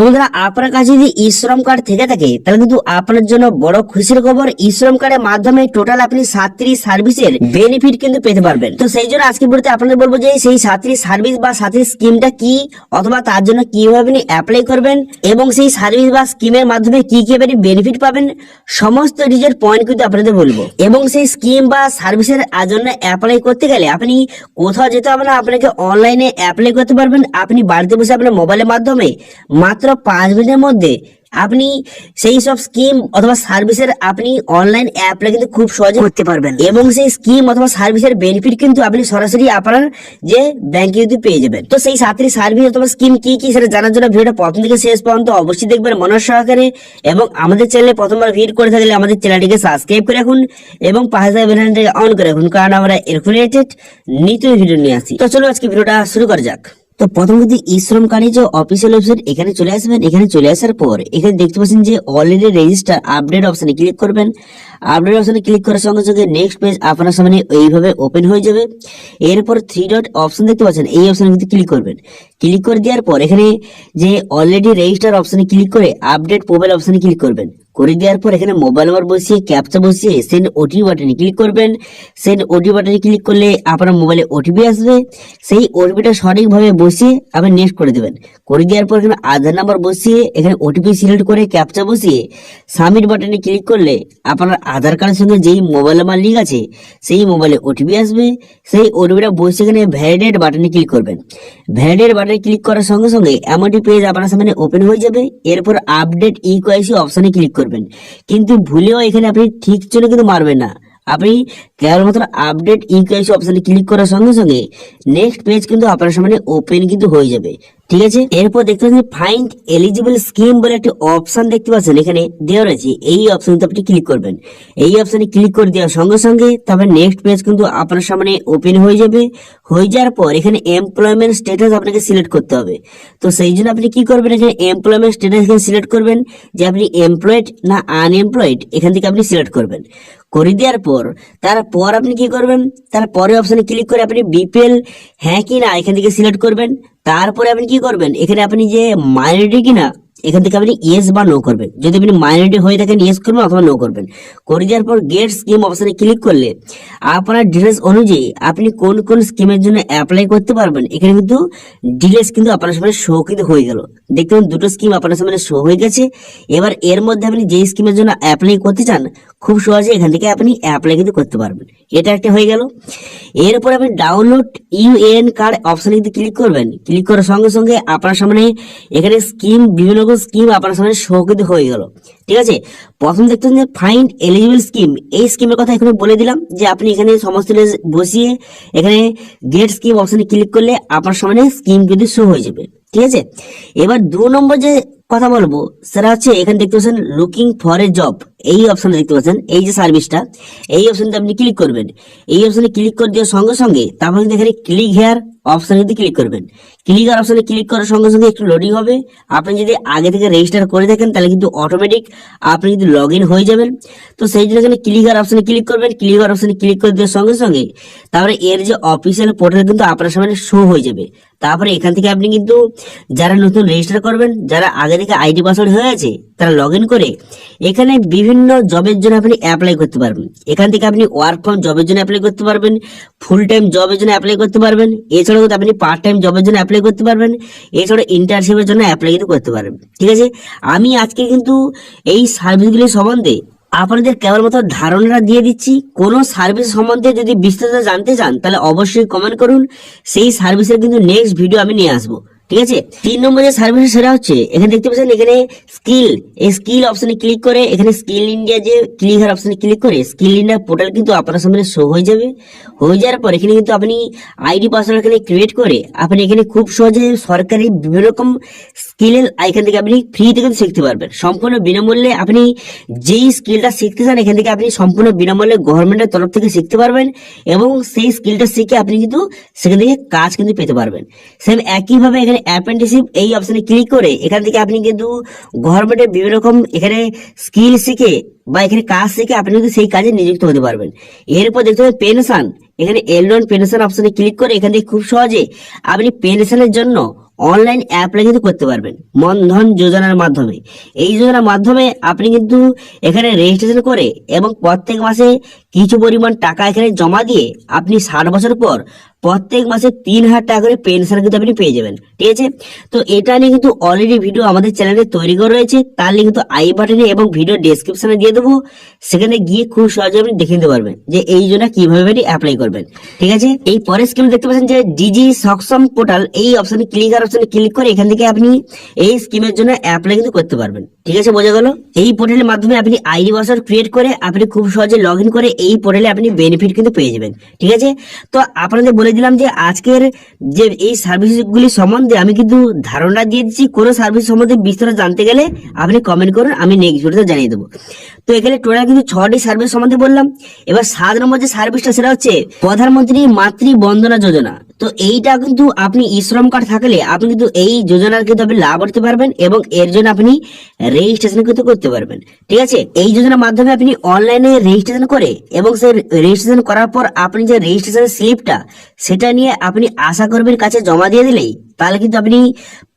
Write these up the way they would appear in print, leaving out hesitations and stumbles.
বন্ধুরা, আপনার কাছে যদি ই শ্রম কার্ড থেকে থাকে তাহলে কিন্তু আপনার জন্য বড় খুশির খবর। ই শ্রম কার্ডের মাধ্যমে টোটাল আপনি 7টি সার্ভিসের বেনিফিট কিন্তু পেতে পারবেন। তো সেই জন্য আজকে ভিডিওতে আপনাদের বলবো যে সেই 7টি সার্ভিস বা 7টি স্কিমটা কি, অথবা তার জন্য কিভাবে আপনি অ্যাপ্লাই করবেন এবং সেই সার্ভিস বা স্কিমের মাধ্যমে কি কি আপনি বেনিফিট পাবেন, সমস্ত ডিটেইল পয়েন্ট কিন্তু আপনাদের বলবো। এবং সেই স্কিম বা সার্ভিসের জন্য অ্যাপ্লাই করতে গেলে আপনি কোথাও যেতে হবে না, আপনাকে অনলাইনে অ্যাপ্লাই করতে পারবেন। আপনি বাড়িতে বসে আপনার মোবাইলের মাধ্যমে মাত্র 5 মিনিটের মধ্যে আপনি সেই সব স্কিম অথবা সার্ভিসের আপনি অনলাইন অ্যাপ্লাই কিন্তু খুব সহজে করতে পারবেন এবং সেই স্কিম অথবা সার্ভিসের বেনিফিট কিন্তু আপনি সরাসরি আপনার যে ব্যাংকে কিন্তু পেয়ে যাবেন। তো সেই 7টি সার্ভিস অথবা স্কিম কি কি সেটা জানার জন্য ভিডিওটা প্রথম থেকে শেষ পর্যন্ত অবশ্যই দেখবেন মনোযোগ সহকারে। এবং আমাদের চ্যানেলে প্রথমবার ভিজিট করে থাকলে আমাদের চ্যানেলটিকে সাবস্ক্রাইব করে রাখুন এবং পাশে থাকা বেল আইকনটি অন করে রাখুন, কারণ আমরা এরকম রিলেটেড নিত্য ভিডিও নিয়ে আসি। তো চলো আজকে ভিডিওটা শুরু করা যাক। তো প্রথম কিন্তু ই শ্রম কার্ডের যে অফিসিয়াল ওয়েবসাইট, এখানে চলে আসবেন। এখানে চলে আসার পর এখানে দেখতে পাচ্ছেন যে অলরেডি রেজিস্টার আপডেট অপশনে ক্লিক করবেন। আপডেট অপশনে ক্লিক করার সঙ্গে সঙ্গে নেক্সট পেজ আপনার সামনে এইভাবে ওপেন হয়ে যাবে। এরপর 3 ডট অপশন দেখতে পাচ্ছেন, এই অপশনে কিন্তু ক্লিক করবেন। ক্লিক করে দেওয়ার পর এখানে যে অলরেডি রেজিস্টার অপশনে ক্লিক করে আপডেট প্রোফাইল অপশনে ক্লিক করবেন। করে দেওয়ার পর এখানে মোবাইল নাম্বার বসিয়ে ক্যাপচা বসিয়ে সেন্ড ওটিপি বাটনে ক্লিক করবেন। সেন্ড ওটিপি বাটনে ক্লিক করলে আপনার মোবাইলে ওটিপি আসবে। সেই ওটিপিটা সঠিকভাবে বসিয়ে আপনি নেক্সট করে দেবেন। করে দেওয়ার পর এখানে আধার নাম্বার বসিয়ে এখানে ওটিপি সিলেক্ট করে ক্যাপচা বসিয়ে সাবমিট বাটনে ক্লিক করলে আপনার আধার কার্ডের সঙ্গে যেই মোবাইল নাম্বার লিঙ্ক আছে সেই মোবাইলে ওটিপি আসবে। সেই ওটিপিটা বসে এখানে ভ্যালিডেট বাটনে ক্লিক করবেন। ভ্যালিডেট বাটনে ক্লিক করার সঙ্গে সঙ্গে এমনটি পেজ আপনার সামনে ওপেন হয়ে যাবে। এরপর আপডেট ইকেওয়াইসি অপশনে ক্লিক করবেন, কিন্তু ভুলেও এখানে আপনি ঠিক জন্য কিন্তু মারবেন না। আপনি কেবলমাত্র আপডেট ইকেওয়াইসি অপশনে ক্লিক করার সঙ্গে সঙ্গে নেক্সট পেজ কিন্তু আপনার সামনে ওপেন কিন্তু হয়ে যাবে। ঠিক আছে, এরপর দেখতে পাচ্ছেন ফাইন্ড এলিজিবল স্কিম বলে একটি অপশন দেখতে পাচ্ছেন এখানে দেওয়া রয়েছে। এই অপশনে আপনি ক্লিক করবেন। এই অপশনে ক্লিক করে দেওয়ার সঙ্গে সঙ্গে তারপর নেক্সট পেজ কিন্তু আপনার সামনে ওপেন হয়ে যাবে। হয়ে যাওয়ার পর এখানে এমপ্লয়মেন্ট স্ট্যাটাস আপনাকে সিলেক্ট করতে হবে। তো সেই জন্য আপনি কি করবেন, এখানে এমপ্লয়মেন্ট স্ট্যাটাস এখানে সিলেক্ট করবেন যে আপনি এমপ্লয়েড না আনএমপ্লয়েড, এখান থেকে আপনি সিলেক্ট করবেন। করে দেওয়ার পর তারপর আপনি কি করবেন, তারপরে অপশনে ক্লিক করে আপনি বিপিএল হ্যাঁ কি না এখান থেকে সিলেক্ট করবেন। তারপরে আপনি কি করবেন, এখানে আপনি যে মাইনরিটি কিনা এখান থেকে আপনি ইয়েস বা নো করবেন। যদি আপনি মাইনরিটি হয়ে থাকেন ইয়েস করবেন অথবা নো করবেন। করে দেওয়ার পর গেট স্কিম অপশনে ক্লিক করলে আপনার ডিটেলস অনুযায়ী আপনি কোন কোন স্কিমের জন্য অ্যাপ্লাই করতে পারবেন এখানে কিন্তু ডিটেলস কিন্তু আপনার সামনে শো কিন্তু হয়ে গেল। দেখতে পাবেন দুটো স্কিম আপনার সামনে শো হয়ে গেছে। এবার এর মধ্যে আপনি যেই স্কিমের জন্য অ্যাপ্লাই করতে চান খুব সহজে এখান থেকে আপনি অ্যাপ্লাই কিন্তু করতে পারবেন। এটা একটা হয়ে গেল। এরপর আপনি ডাউনলোড ইউএন কার্ড অপশনে কিন্তু ক্লিক করবেন। ক্লিক করার সঙ্গে সঙ্গে আপনার সামনে এখানে স্কিম বিভিন্ন স্কিম আপনার সামনে শো কিন্তু হয়ে গেল। ঠিক আছে, প্রথম দেখতে যে ফাইন্ড এলিজিবল স্কিম, এই স্কিমের কথা এখানে বলে দিলাম যে আপনি এখানে সমস্ত বসিয়ে এখানে গেট স্কিম অপশনে ক্লিক করলে আপনার সামনে স্কিম কিন্তু শো হয়ে যাবে। ঠিক আছে, এবার 2 নম্বর যে কথা বলবো সেটা হচ্ছে এখানে দেখতে পাচ্ছেন লুকিং ফর এ জব, এই অপশনে দেখতে পাচ্ছেন এই যে সার্ভিসটা, এই অপশনটা আপনি ক্লিক করবেন। এই অপশনে ক্লিক করে দেওয়ার সঙ্গে সঙ্গে তারপর কিন্তু এখানে ক্লিক হেয়ার অপশনে যদি ক্লিক করবেন। ক্লিক হেয়ার অপশনে ক্লিক করার সঙ্গে সঙ্গে একটু লোডিং হবে। আপনি যদি আগে থেকে রেজিস্টার করে থাকেন তাহলে কিন্তু অটোমেটিক আপনি কিন্তু লগ ইন হয়ে যাবেন। তো সেই জন্য এখানে ক্লিক হেয়ার অপশনে ক্লিক করবেন। ক্লিক হেয়ার অপশনে ক্লিক করে দেওয়ার সঙ্গে সঙ্গে তারপরে এর যে অফিসিয়াল পোর্টাল কিন্তু আপনার সামনে শো হয়ে যাবে। তারপরে এখান থেকে আপনি কিন্তু যারা নতুন রেজিস্টার করবেন, যারা আগে থেকে আইডি পাসওয়ার্ড হয়ে আছে তারা লগ ইন করে এখানে বিভিন্ন জবের জন্য আপনি অ্যাপ্লাই করতে পারবেন। এখান থেকে আপনি ওয়ার্ক ফ্রম জবের জন্য অ্যাপ্লাই করতে পারবেন, ফুল টাইম জবের জন্য অ্যাপ্লাই করতে পারবেন, এছাড়াও কিন্তু আপনি পার্ট টাইম জবের জন্য অ্যাপ্লাই করতে পারবেন, এছাড়াও ইন্টার্নশিপের জন্য অ্যাপ্লাই কিন্তু করতে পারবেন। ঠিক আছে, আমি আজকে কিন্তু এই সার্ভিসগুলি সম্বন্ধে আপনাদের কেবলমাত্র ধারণা দিয়ে দিচ্ছি। কোনো সার্ভিস সম্বন্ধে যদি বিস্তারিত জানতে চান তাহলে অবশ্যই কমেন্ট করুন, সেই সার্ভিসের কিন্তু নেক্সট ভিডিও আমি নিয়ে আসবো। ঠিক আছে, 3 নম্বর যে সার্ভিস সেটা হচ্ছে এখানে দেখতে পাচ্ছেন এখানে স্কিল, এই স্কিল অপশনে ক্লিক করে এখানে স্কিল ইন্ডিয়া যে ক্লিক হেয়ার অপশনে ক্লিক করে স্কিল ইন্ডিয়া পোর্টাল কিন্তু আপনার সামনে শো হয়ে যাবে। হয়ে যাওয়ার পর এখানে কিন্তু আপনি আইডি পাসওয়ার্ড এখানে ক্রিয়েট করে আপনি এখানে খুব সহজে সরকারি বিভিন্ন রকম স্কিলের এখান থেকে আপনি ফ্রিতে কিন্তু শিখতে পারবেন সম্পূর্ণ বিনামূল্যে। আপনি যেই স্কিলটা শিখতে চান এখান থেকে আপনি সম্পূর্ণ বিনামূল্যে গভর্নমেন্টের তরফ থেকে শিখতে পারবেন এবং সেই স্কিলটা শিখে আপনি কিন্তু সেখান থেকে কাজ কিন্তু পেতে পারবেন। সেম একইভাবে এখানে অ্যাপ্রেন্টিসশিপ এই অপশনে ক্লিক করে এখান থেকে আপনি কিন্তু গভর্নমেন্টের বিভিন্ন রকম এখানে স্কিল শিখে বা এখানে কাজ শিখে আপনি কিন্তু সেই কাজে নিযুক্ত হতে পারবেন। এরপর দেখতে পাবেন পেনশন, এখানে এলডন পেনশন অপশনে ক্লিক করে এখান থেকে খুব সহজে আপনি পেনশনের জন্য অনলাইন অ্যাপ্লাই কিন্তু করতে পারবেন মনধন যোজনার মাধ্যমে। এই যোজনার মাধ্যমে আপনি কিন্তু এখানে রেজিস্ট্রেশন করে এবং প্রত্যেক মাসে কিছু পরিমাণ টাকা এখানে জমা দিয়ে আপনি 60 বছর পর প্রত্যেক মাসে 3,000 টাকা করে পেনশন কিন্তু আপনি পেয়ে যাবেন। ঠিক আছে, তো এটা নিয়ে কিন্তু অলরেডি ভিডিও আমাদের চ্যানেলে তৈরি করা রয়েছে, তার লিঙ্ক কিন্তু আই বাটনে এবং ভিডিও ডেসক্রিপশনে দিয়ে দেবো। সেখানে গিয়ে খুব সহজে আপনি দেখে নিতে পারবেন যে এই জন্য কিভাবে আপনি অ্যাপ্লাই করবেন। ঠিক আছে, এই পরের স্কিম দেখতে পাচ্ছেন যে ডিজি সক্ষম পোর্টাল, এই অপশনে ক্লিক করে এখান থেকে আপনি এই স্কিমের জন্য অ্যাপ্লাই কিন্তু করতে পারবেন। ঠিক আছে, বোঝা গেল? এই পোর্টালের মাধ্যমে আপনি আইডি পাসওয়ার্ড ক্রিয়েট করে আপনি খুব সহজে লগ ইন করে এই পোর্টালে আপনি বেনিফিট কিন্তু পেয়ে যাবেন। ঠিক আছে, তো আপনাদের বলে দিলাম যে আজকের যে এই সার্ভিসগুলি সম্বন্ধে আমি কিন্তু ধারণা দিয়ে দিচ্ছি। কোনো সার্ভিস সম্বন্ধে বিস্তারিত জানতে গেলে আপনি কমেন্ট করুন, আমি নেক্সট ভিডিওতে জানিয়ে দেবো। তো এখানে টোটাল কিন্তু 6টি সার্ভিস সম্বন্ধে বললাম। এবার 7 নম্বর যে সার্ভিসটা সেটা হচ্ছে প্রধানমন্ত্রী মাতৃ বন্দনা যোজনা। তো এইটা কিন্তু আপনি ই শ্রম কার্ড থাকলে আপনি কিন্তু এই যোজনার কিন্তু আপনি লাভ করতে পারবেন এবং এর জন্য আপনি রেজিস্ট্রেশন কিন্তু করতে পারবেন। ঠিক আছে, এই যোজনার মাধ্যমে আপনি অনলাইনে রেজিস্ট্রেশন করে এবং সেই রেজিস্ট্রেশন করার পর আপনি যে রেজিস্ট্রেশন স্লিপটা সেটা নিয়ে আপনি আশা কর্মীর কাছে জমা দিয়ে দিলেই তাহলে কিন্তু আপনি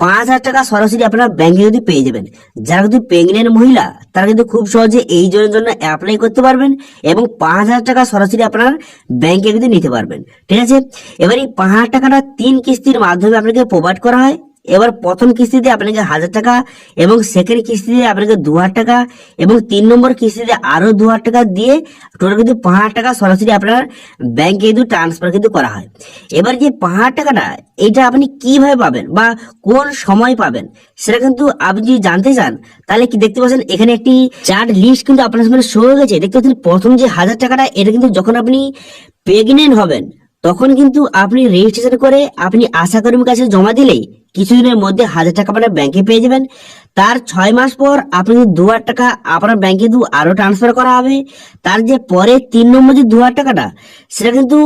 5,000 টাকা সরাসরি আপনার ব্যাংকে কিন্তু পেয়ে যাবেন। যারা কিন্তু প্রেগনেন্ট মহিলা তারা কিন্তু খুব সহজে এই জন্য অ্যাপ্লাই করতে পারবেন এবং 5,000 টাকা সরাসরি আপনার ব্যাংকে কিন্তু নিতে পারবেন। ঠিক আছে, এবার এই 5,000 টাকাটা 3 কিস্তির মাধ্যমে আপনাকে প্রোভাইড করা হয়। এবার প্রথম কিস্তিতে আপনাকে 1,000 টাকা এবং সেকেন্ড কিস্তিতে আপনাকে 2,000 টাকা এবং 3 নম্বর কিস্তিতে আরো 2,000 টাকা দিয়ে টোটাল কিন্তু 5,000 টাকা সরাসরি আপনার ব্যাংকে কিন্তু ট্রান্সফার কিন্তু করা হয়। এবার যে 5,000 টাকাটা এটা আপনি কিভাবে পাবেন বা কোন সময় পাবেন সেটা কিন্তু আপনি যদি জানতে চান তাহলে কি দেখতে পাচ্ছেন এখানে একটি চার্ট লিস্ট কিন্তু আপনার সামনে শো হয়ে গেছে। দেখতে পাচ্ছেন প্রথম যে 1,000 টাকাটা এটা কিন্তু যখন আপনি প্রেগনেন্ট হবেন তখন কিন্তু আপনি রেজিস্ট্রেশন করে আপনি আশা কর্মীর কাছে জমা দিলেই কিছুদিনের মধ্যে 1,000 টাকা আপনার ব্যাংকে পেয়ে যাবেন। তার 6 মাস পর আপনি 2,000 টাকা আপনার ব্যাংকে আরো ট্রান্সফার করা হবে। তার যে পরে 3 নম্বর যে 2,000 টাকাটা সেটা কিন্তু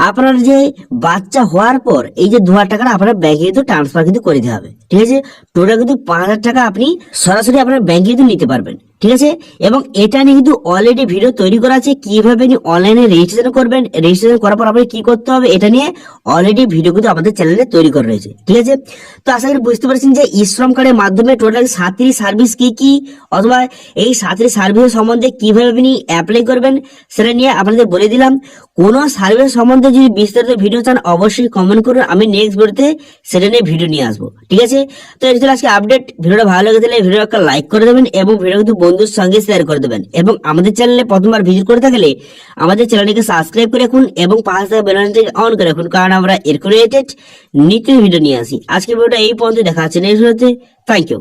আপনার যে বাচ্চা হওয়ার পর এই যে 2,000 টাকাটা আপনার ব্যাংকে কিন্তু ট্রান্সফার কিন্তু করে দিতে হবে। ঠিক আছে, টোটাল কিন্তু 5,000 টাকা আপনি সরাসরি আপনার ব্যাংকে কিন্তু নিতে পারবেন। ঠিক আছে, এবং এটা নিয়ে কিন্তু অলরেডি ভিডিও তৈরি করা আছে কিভাবে আপনি অনলাইনে রেজিস্ট্রেশন করবেন। রেজিস্ট্রেশন করার পর আপনি কি করতে হবে এটা নিয়ে অলরেডি ভিডিও কিন্তু আমাদের চ্যানেলে তৈরি করা রয়েছে। ঠিক আছে, তো আশা করি বুঝতে পারছেন যে ই শ্রম কার্ডের মাধ্যমে টোটাল 7টি সার্ভিস কি কি অথবা এই 7টি সার্ভিস সম্বন্ধে কিভাবে আপনি অ্যাপ্লাই করবেন সেটা নিয়ে আপনাদের বলে দিলাম। কোন সার্ভিস সম্বন্ধে যদি বিস্তারিত ভিডিও চান অবশ্যই কমেন্ট করুন, আমি নেক্সট ভিডিওতে সেটা নিয়ে ভিডিও নিয়ে আসবো। ঠিক আছে, তো এই ছিল আজকে আপডেট। ভিডিওটা ভালো লেগে থাকলে ভিডিও একটা লাইক করে দেবেন এবং ভিডিও কিন্তু বন্ধুর সঙ্গে শেয়ার করে দেবেন এবং আমাদের চ্যানেলে প্রথমবার ভিজিট করে থাকলে আমাদের চ্যানেলটিকে সাবস্ক্রাইব করে রাখুন এবং পাশে থাকা বেল আইকনটিকে অন করে রাখুন, কারণ আমরা এর রিলেটেড নিত্য ভিডিও নিয়ে আসি। আজকে ভিডিওটা এই পর্যন্ত, দেখা হচ্ছে নেক্সট ভিডিওতে। Thank you.